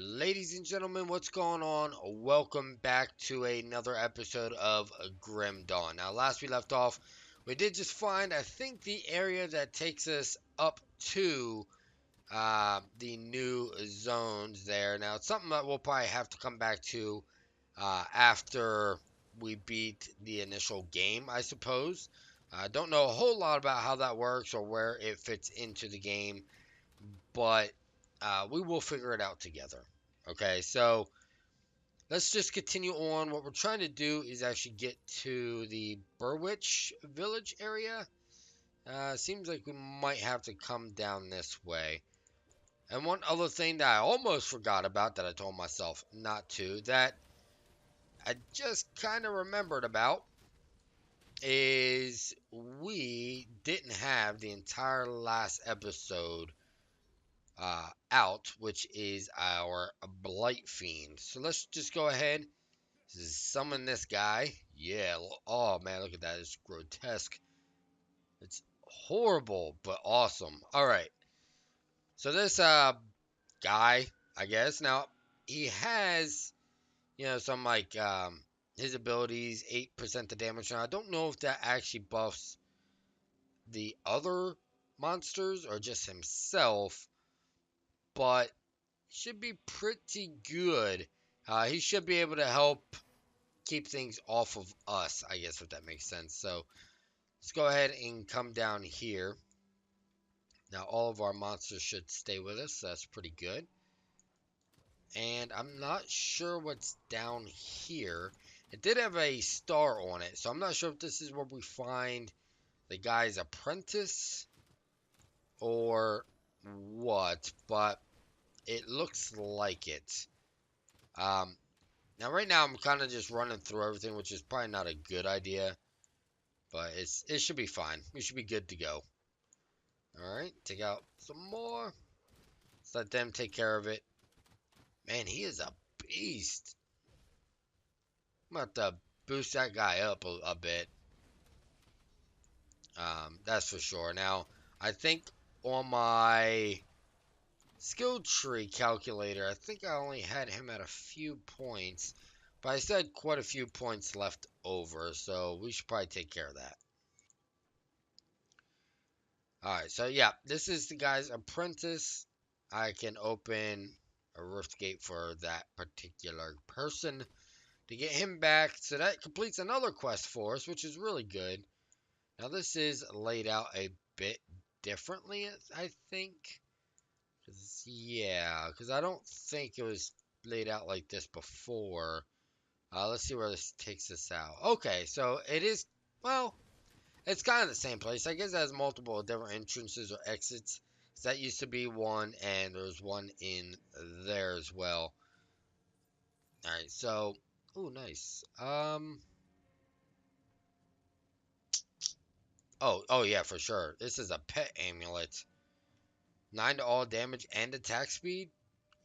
Ladies and gentlemen, what's going on? Welcome back to another episode of Grim Dawn. Now, last we left off, we did just find, I think, the area that takes us up to the new zones there. Now, it's something that we'll probably have to come back to after we beat the initial game, I suppose. I don't know a whole lot about how that works or where it fits into the game, but we will figure it out together. Okay, so let's just continue on. What we're trying to do is actually get to the Burwich village area. Seems like we might have to come down this way. And one other thing that I almost forgot about that I told myself not to, that I just kind of remembered about, is we didn't have the entire last episode out, which is our Blight Fiend. So let's just go ahead, summon this guy. Yeah, oh man, look at that. It's grotesque. It's horrible, but awesome. Alright, so this guy, I guess, now, he has, some like, his abilities, 8% the damage. Now, I don't know if that actually buffs the other monsters or just himself, but should be pretty good. He should be able to help keep things off of us, I guess, if that makes sense. So let's go ahead and come down here. Now all of our monsters should stay with us, so that's pretty good. And I'm not sure what's down here. It did have a star on it, so I'm not sure if this is where we find the guy's apprentice or what, but it looks like it. Now right now I'm kind of just running through everything, which is probably not a good idea, but it should be fine. We should be good to go. Alright, take out some more. Let's let them take care of it. Man, he is a beast. I'm about to boost that guy up a bit. That's for sure. Now, I think on my skill tree calculator, I think I only had him at a few points, but I said quite a few points left over, so we should probably take care of that. Alright, so yeah, this is the guy's apprentice. I can open a rift gate for that particular person to get him back. So that completes another quest for us, which is really good. Now this is laid out a bit differently, I think. Yeah, because I don't think it was laid out like this before. Let's see where this takes us out. Okay, so it is, well, it's kind of the same place. I guess it has multiple different entrances or exits. That used to be one, and there's one in there as well. Alright, so, oh, nice. Oh yeah, for sure. This is a pet amulet. 9 to all damage and attack speed?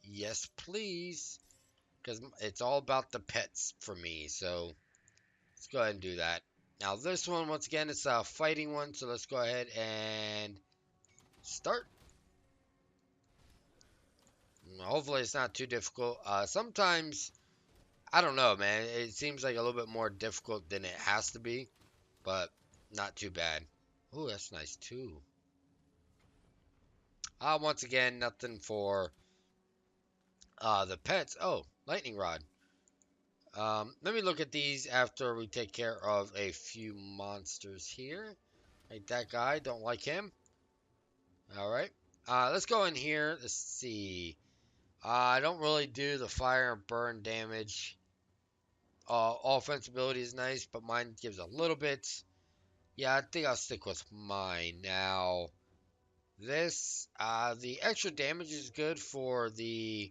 Yes, please. Because it's all about the pets for me, so let's go ahead and do that. Now this one, once again, it's a fighting one, so let's go ahead and start. Hopefully it's not too difficult. Sometimes, I don't know, man. It seems like a little bit more difficult than it has to be, but not too bad. Oh, that's nice too. Once again, nothing for the pets. Oh, lightning rod. Let me look at these after we take care of a few monsters here. Right, that guy, don't like him. Alright. Let's go in here. Let's see. I don't really do the fire and burn damage. Offense ability is nice, but mine gives a little bit. Yeah, I think I'll stick with mine. Now, this, the extra damage is good for the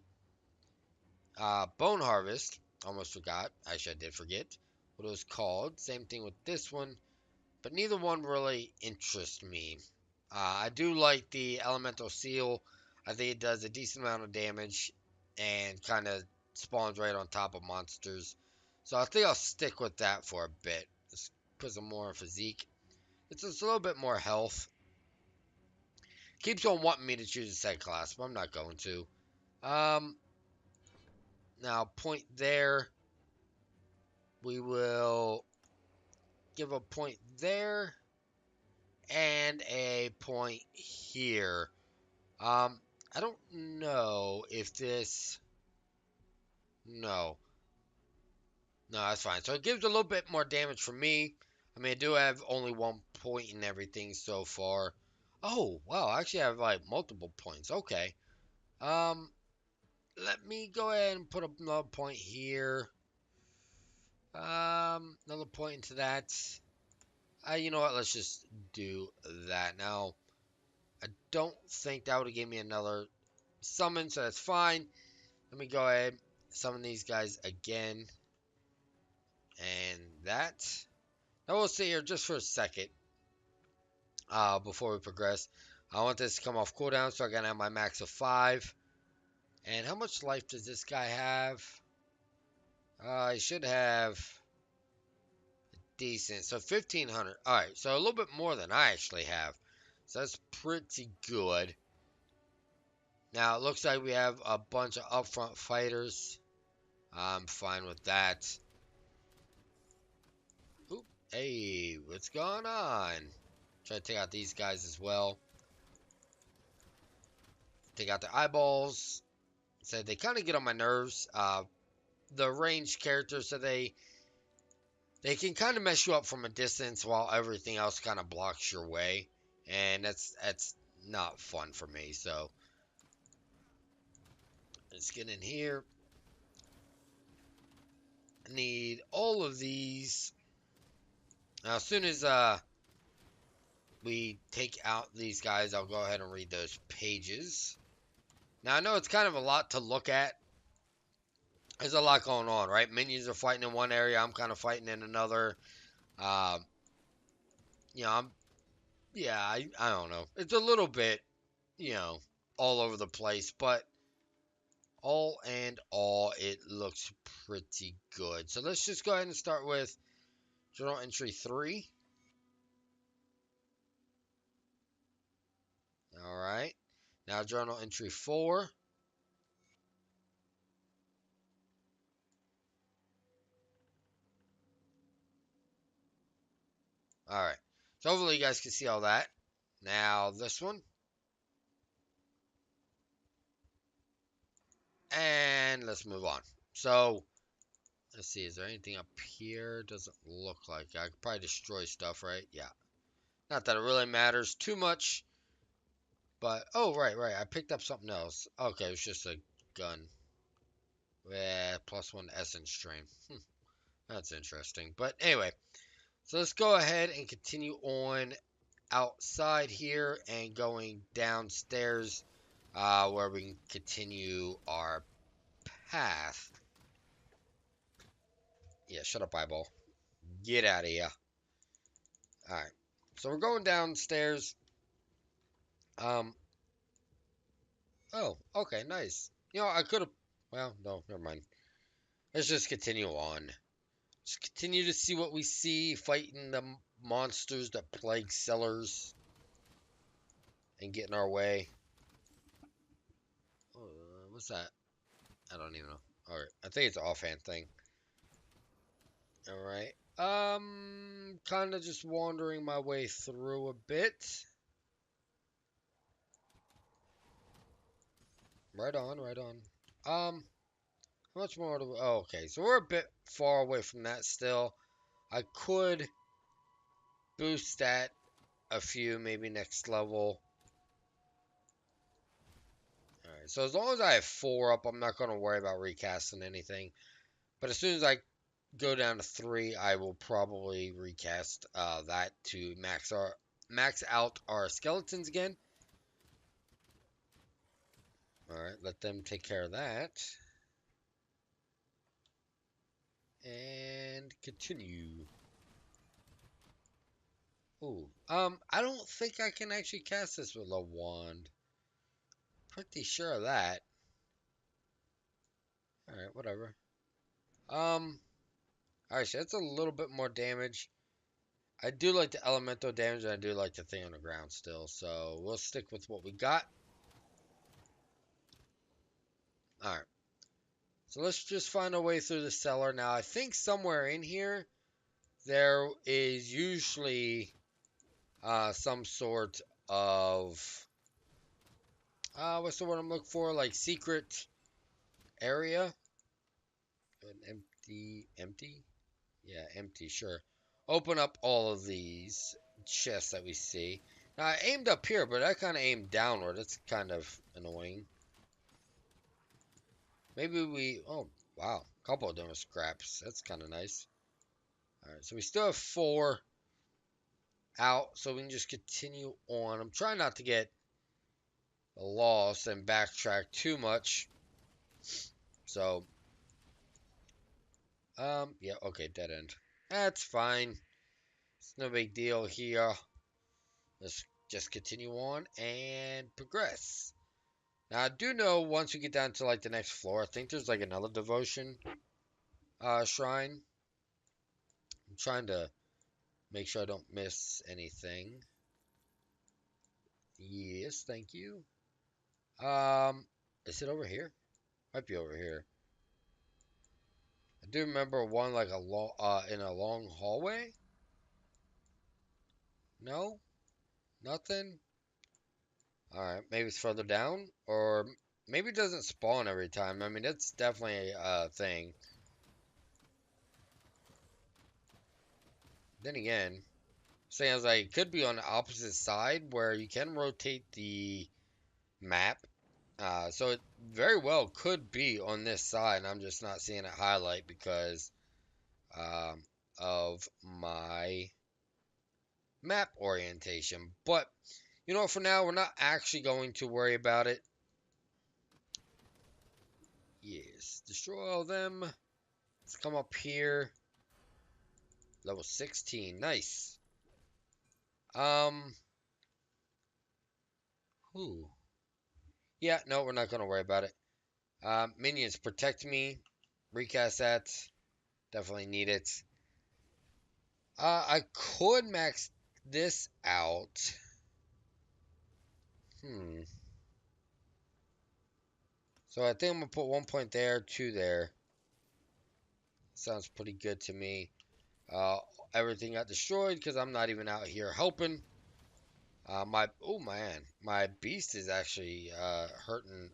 Bone Harvest. Almost forgot. Actually, I did forget what it was called. Same thing with this one, but neither one really interests me. I do like the Elemental Seal. I think it does a decent amount of damage and kind of spawns right on top of monsters. So I think I'll stick with that for a bit. Just put some more physique. It's just a little bit more health. Keeps on wanting me to choose a set class, but I'm not going to. Now, point there. We will give a point there and a point here. I don't know if this... No. No, that's fine. So it gives a little bit more damage for me. I mean, I do have only 1 point in everything so far. Oh, wow. I actually have, like, multiple points. Okay. Um, let me go ahead and put another point here. Another point into that. You know what? Let's just do that. Now, I don't think that would have given me another summon, so that's fine. Let me go ahead, summon these guys again. And that. Now we'll sit here just for a second before we progress. I want this to come off cooldown, so I'm going to have my max of 5. And how much life does this guy have? He should have decent. So 1,500. Alright, so a little bit more than I actually have. So that's pretty good. Now, it looks like we have a bunch of upfront fighters. I'm fine with that. Oop, hey, what's going on? Try to take out these guys as well. Take out their eyeballs. So they kind of get on my nerves. The ranged characters, so they can kind of mess you up from a distance while everything else kind of blocks your way. And that's not fun for me. So let's get in here. I need all of these. Now, as soon as we take out these guys, I'll go ahead and read those pages. Now, I know it's kind of a lot to look at. There's a lot going on, right? Minions are fighting in one area. I'm kind of fighting in another. You know, I don't know. It's a little bit, all over the place. But all in all, it looks pretty good. So let's just go ahead and start with Journal Entry 3. All right. Now, Journal Entry 4. All right. So hopefully you guys can see all that. Now, this one. And let's move on. So, let's see. Is there anything up here? Doesn't look like it. I could probably destroy stuff, right? Yeah. Not that it really matters too much. But, oh, right. I picked up something else. Okay, it's just a gun. Yeah, +1 essence strain. That's interesting. But anyway, so let's go ahead and continue on outside here and going downstairs where we can continue our path. Yeah, shut up, eyeball. Get out of here. Alright. So we're going downstairs. Oh, okay, nice. I could have... Well, no, never mind. Let's just continue on. Just continue to see what we see, fighting the monsters that plague sellers and get in our way. What's that? I don't even know. Alright, I think it's an offhand thing. Alright. Kind of just wandering my way through a bit. Right on. How much more do we... Oh, okay. So we're a bit far away from that still. I could boost that a few, maybe next level. Alright, so as long as I have 4 up, I'm not going to worry about recasting anything. But as soon as I go down to 3, I will probably recast that to max out our skeletons again. Alright, let them take care of that. And continue. Ooh. I don't think I can actually cast this with a wand. Pretty sure of that. Alright, whatever. Alright, so that's a little bit more damage. I do like the elemental damage, and I do like the thing on the ground still. So, we'll stick with what we got. Alright. So let's just find our way through the cellar. Now, I think somewhere in here, there is usually some sort of, what's the word I'm looking for? Like secret area. An empty? Yeah, empty, sure. Open up all of these chests that we see. Now, I aimed up here, but I kind of aimed downward. That's kind of annoying. Maybe we... Oh, wow. A couple of different scraps. That's kind of nice. Alright, so we still have 4 out, so we can just continue on. I'm trying not to get lost and backtrack too much. So, yeah, okay, dead end. That's fine. It's no big deal here. Let's just continue on and progress. Now, I do know once we get down to like the next floor, I think there's like another devotion shrine. I'm trying to make sure I don't miss anything. Yes, thank you. Is it over here? Might be over here. I do remember one like a long in a long hallway. No, nothing. All right, maybe it's further down, or maybe it doesn't spawn every time. I mean, that's definitely a thing. Then again, sounds like it could be on the opposite side where you can rotate the map. So it very well could be on this side, and I'm just not seeing it highlight because um, of my map orientation. But you know, for now, we're not actually going to worry about it. Yes, destroy all of them. Let's come up here. Level 16, nice. Um, who? Yeah, no, we're not gonna worry about it. Minions, protect me. Recast that. Definitely need it. I could max this out. So I think I'm gonna put 1 point there, 2 there. Sounds pretty good to me. Uh, Everything got destroyed because I'm not even out here helping. Oh man, my beast is actually hurting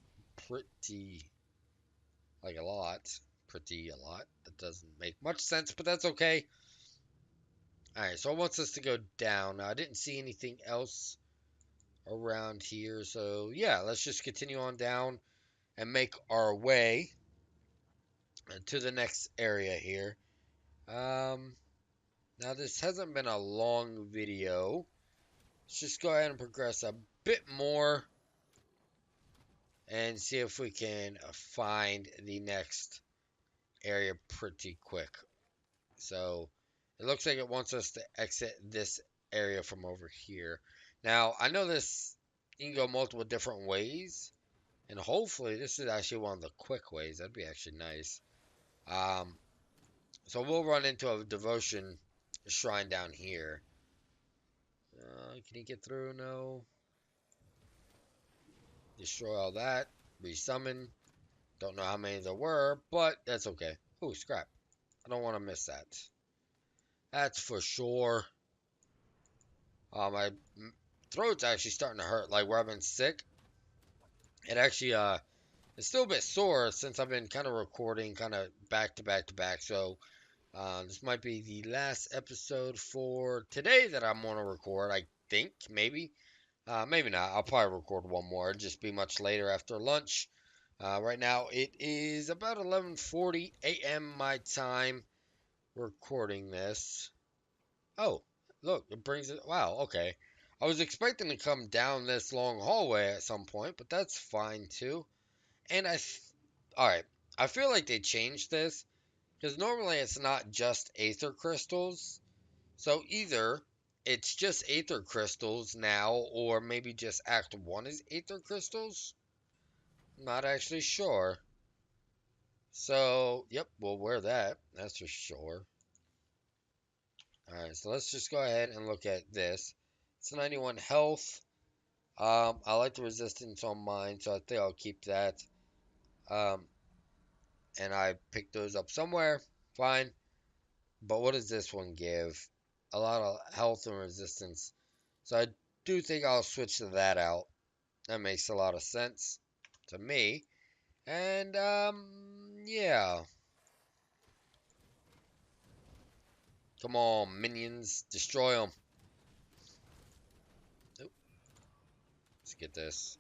pretty like a lot. Pretty a lot. That doesn't make much sense, but that's okay. Alright, so it wants us to go down. Now, I didn't see anything else around here, so yeah, let's just continue on down and make our way to the next area here. Now this hasn't been a long video. Let's just go ahead and progress a bit more and see if we can find the next area pretty quick. So it looks like it wants us to exit this area from over here. Now, I know this, you can go multiple different ways, and hopefully this is actually one of the quick ways. That'd be actually nice. Um, so we'll run into a devotion shrine down here. Can he get through? No. Destroy all that. Resummon. Don't know how many there were, but that's okay. Oh, scrap. I don't want to miss that. That's for sure. My throat's actually starting to hurt. Like where I've been sick. It actually it's still a bit sore since I've been kind of recording kind of back to back to back. So this might be the last episode for today that I'm going to record. I think maybe. Maybe not. I'll probably record one more. It'll just be much later after lunch. Right now it is about 11:40 a.m. my time recording this. Oh, look, it brings it. Wow, okay. I was expecting to come down this long hallway at some point, but that's fine too. And all right, I feel like they changed this because normally it's not just aether crystals. So either it's just aether crystals now, or maybe just Act 1 is aether crystals. Not actually sure. So, yep, we'll wear that. That's for sure. Alright, so let's just go ahead and look at this. It's 91 health. I like the resistance on mine, so I think I'll keep that. Um, and I picked those up somewhere. Fine. But what does this one give? A lot of health and resistance. So I do think I'll switch to that out. That makes a lot of sense to me. And yeah. Come on, minions, destroy them. Let's get this.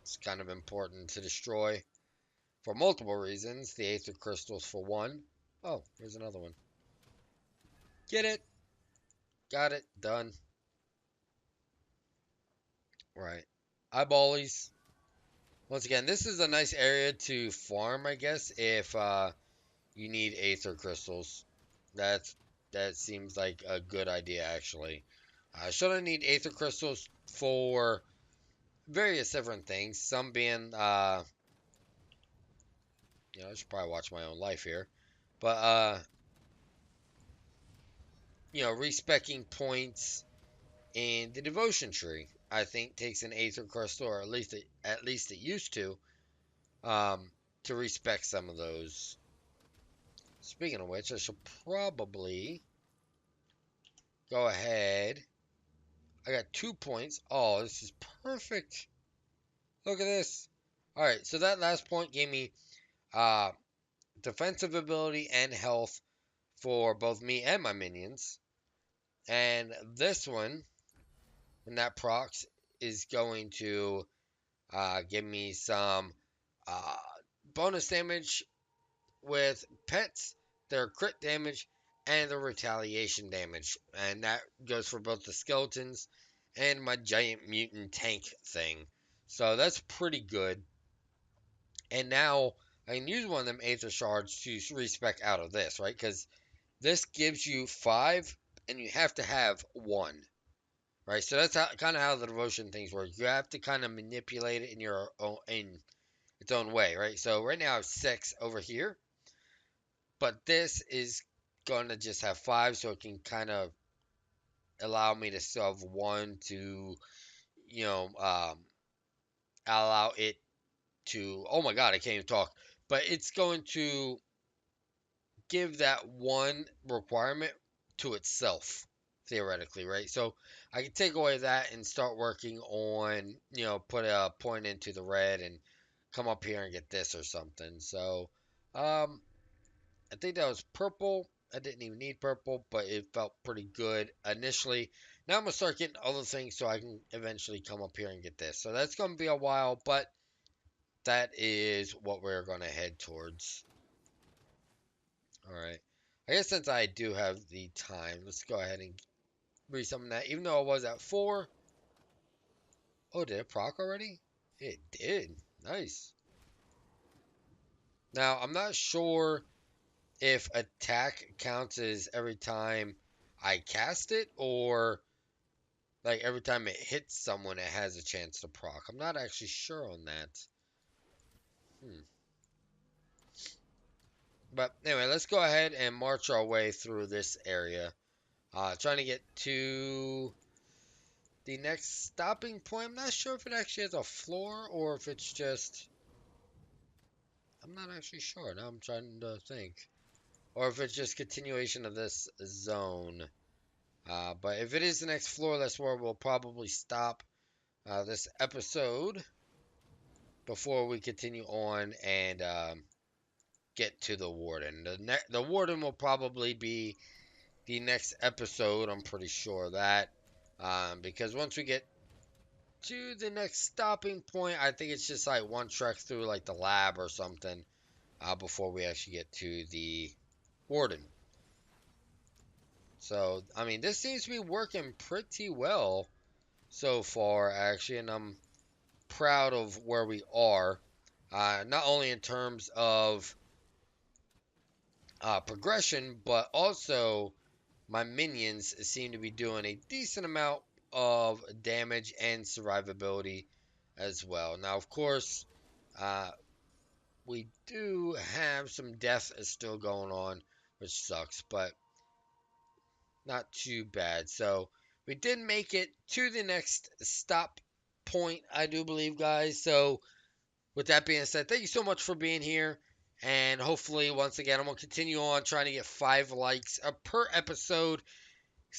It's kind of important to destroy for multiple reasons. The Aether Crystals for one. Oh, here's another one. Get it. Got it. Done. Right. Eyeballies. Once again, this is a nice area to farm, I guess, if you need Aether Crystals. That's that seems like a good idea, actually. Should I need Aether Crystals for various different things? Some being, I should probably watch my own life here. But, respecking points in the devotion tree, I think takes an Aether Crystal, or at least it used um, to respect some of those. Speaking of which, I should probably go ahead. I got 2 points. Oh, this is perfect. Look at this. Alright, so that last point gave me uh, defensive ability and health for both me and my minions. And this one, when that procs, is going to give me some uh, bonus damage with pets, their crit damage, and the retaliation damage. And that goes for both the skeletons and my giant mutant tank thing. So that's pretty good. And now I can use one of them Aether Shards to respec out of this, right? Because this gives you 5, and you have to have 1. Right, so that's kind of how the devotion things work. You have to kind of manipulate it in its own way, right? So right now I have 6 over here, but this is gonna just have 5, so it can kind of allow me to still have 1 to, you know, allow it to. Oh my God, I can't even talk. But it's going to give that one requirement to itself, theoretically, right? So I can take away that and start working on, put a point into the red and come up here and get this or something. So I think that was purple. I didn't even need purple, but it felt pretty good initially. Now I'm going to start getting other things so I can eventually come up here and get this. So that's going to be a while, but that is what we're going to head towards. All right. I guess since I do have the time, let's go ahead and read some of that. Even though I was at 4. Oh, did it proc already? It did. Nice. Now, I'm not sure if attack counts as every time I cast it, or like every time it hits someone, it has a chance to proc. I'm not actually sure on that. But anyway, let's go ahead and march our way through this area. Trying to get to the next stopping point. I'm not sure if it actually has a floor or if it's just. I'm not actually sure. Now I'm trying to think. Or if it's just continuation of this zone. But if it is the next floor, that's where we'll probably stop this episode before we continue on and get to the warden. The warden will probably be the next episode. I'm pretty sure of that. Because once we get to the next stopping point, I think it's just like one trek through like the lab or something before we actually get to the warden. So, I mean, this seems to be working pretty well so far, actually, and I'm proud of where we are. Not only in terms of progression, but also my minions seem to be doing a decent amount of damage and survivability as well. Now, of course, uh, we do have some death still going on, which sucks, but not too bad. So we did make it to the next stop point, I do believe, guys. So with that being said, thank you so much for being here. And hopefully, once again, I'm going to continue on trying to get 5 likes per episode.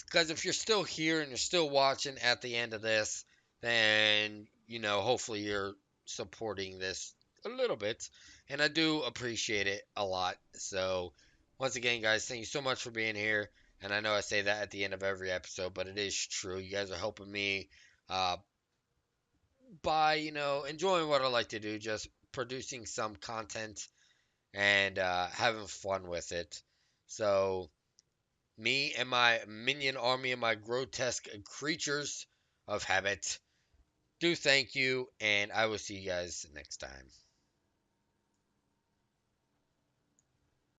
Because if you're still here and you're still watching at the end of this, then, hopefully you're supporting this a little bit. And I do appreciate it a lot. So, once again, guys, thank you so much for being here. And I know I say that at the end of every episode, but it is true. You guys are helping me uh, by, enjoying what I like to do, just producing some content and having fun with it. So, me and my minion army and my grotesque creatures of habit do thank you, and I will see you guys next time.